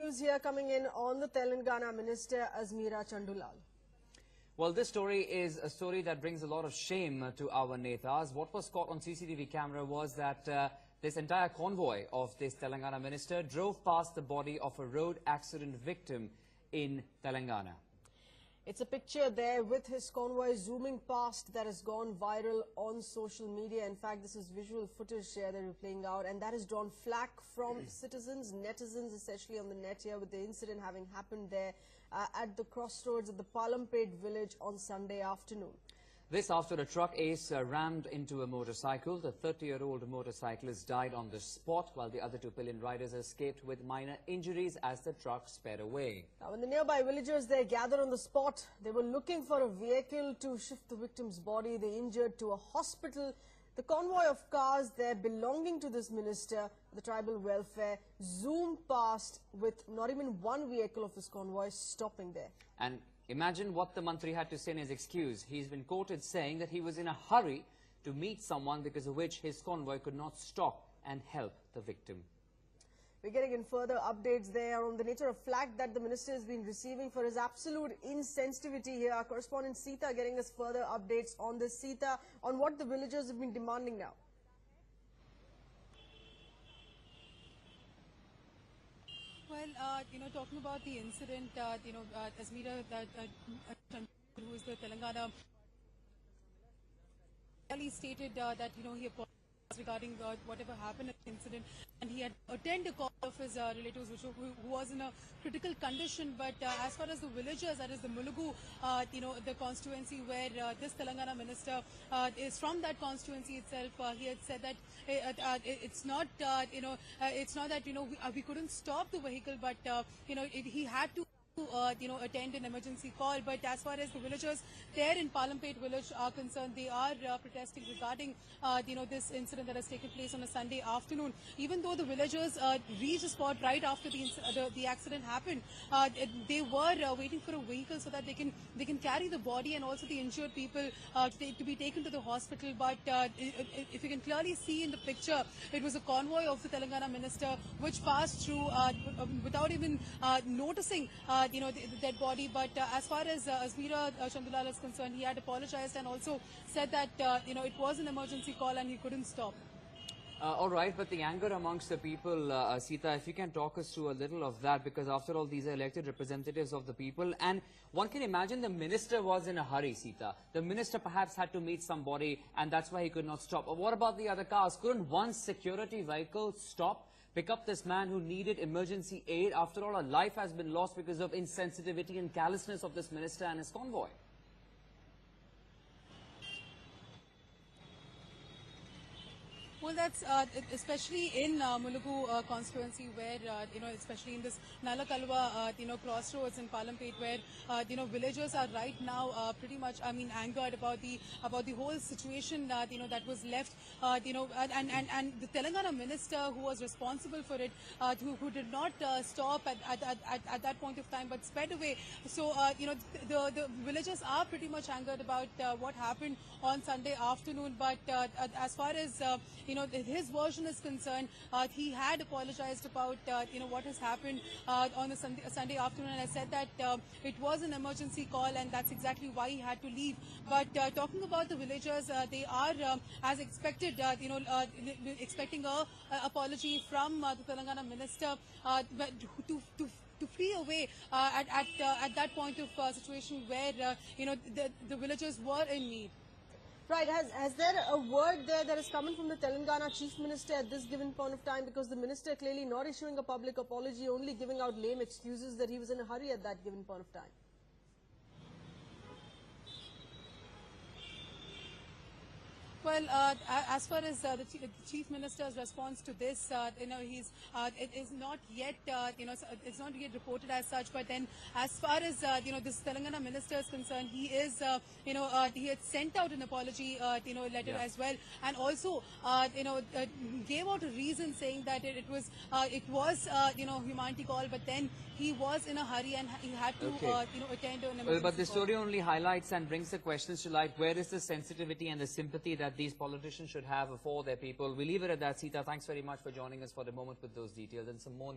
news here coming in on the Telangana Minister Azmeera Chandulal. Well, this story is a story that brings a lot of shame to our netas. What was caught on CCTV camera was that this entire convoy of this Telangana minister drove past the body of a road accident victim in Telangana. It's a picture there with his convoy zooming past that has gone viral on social media. In fact, this is visual footage here that we're playing out, and that has drawn flack from citizens, netizens, especially on the net here, with the incident having happened there at the crossroads of the Palampet village on Sunday afternoon. This after a truck ace rammed into a motorcycle. The 30-year-old motorcyclist died on the spot, while the other two pillion riders escaped with minor injuries as the truck sped away. Now, when the nearby villagers there gathered on the spot, they were looking for a vehicle to shift the victim's body, the injured, to a hospital. The convoy of cars there belonging to this minister, the tribal welfare, zoomed past with not even one vehicle of this convoy stopping there. And imagine what the Mantri had to say in his excuse. He's been quoted saying that he was in a hurry to meet someone, because of which his convoy could not stop and help the victim. We're getting in further updates there on the nature of flack that the minister has been receiving for his absolute insensitivity here. Our correspondent Sita getting us further updates on this. Sita, on what the villagers have been demanding now. Well, talking about the incident, Azmeera, who is the Telangana, clearly stated that, he apologized regarding whatever happened at the incident, and he had attended a call of his relatives who was in a critical condition. But as far as the villagers, that is the Mulugu, the constituency where this Telangana minister is from, that constituency itself, he had said that it's not, it's not that, we couldn't stop the vehicle, but, he had to attend an emergency call. But as far as the villagers there in Palampet village are concerned, they are protesting regarding, this incident that has taken place on a Sunday afternoon. Even though the villagers reached the spot right after the accident happened, they were waiting for a vehicle so that they can carry the body and also the injured people to be taken to the hospital. But if you can clearly see in the picture, it was a convoy of the Telangana minister which passed through without even noticing the dead body. But as far as Azmeera Chandulal is concerned, he had apologized and also said that it was an emergency call and he couldn't stop. All right, but the anger amongst the people, Sita, if you can talk us through a little of that, because after all, these are elected representatives of the people, and one can imagine the minister was in a hurry, Sita. The minister perhaps had to meet somebody, and that's why he could not stop. But what about the other cars? Couldn't one security vehicle stop, pick up this man who needed emergency aid? After all, a life has been lost because of insensitivity and callousness of this minister and his convoy. Well, that's especially in Mulugu constituency, where especially in this Nalakalwa crossroads in Palampet, where villagers are right now pretty much, angered about the whole situation that was left, and the Telangana minister who was responsible for it, who did not stop at that point of time but sped away. So the villagers are pretty much angered about what happened on Sunday afternoon. But as far as his version is concerned, he had apologized about what has happened on a Sunday afternoon, and I said that it was an emergency call and that's exactly why he had to leave. But talking about the villagers, they are as expected, expecting a apology from the Telangana minister to free away at that point of situation where the villagers were in need. Right. Has there a word there that is coming from the Telangana Chief Minister at this given point of time? Because the minister clearly not issuing a public apology, only giving out lame excuses that he was in a hurry at that given point of time. Well, as far as the Chief Minister's response to this, it is not yet, it's not yet reported as such. But then, as far as this Telangana minister is concerned, he is, he had sent out an apology, letter as well, and also, gave out a reason saying that it was, humanity call, but then he was in a hurry and he had to, attend an emergency but the story call. only highlights and brings the questions to light. Where is the sensitivity and the sympathy that these politicians should have for their people? We leave it at that. Sita, thanks very much for joining us for the moment with those details, and some more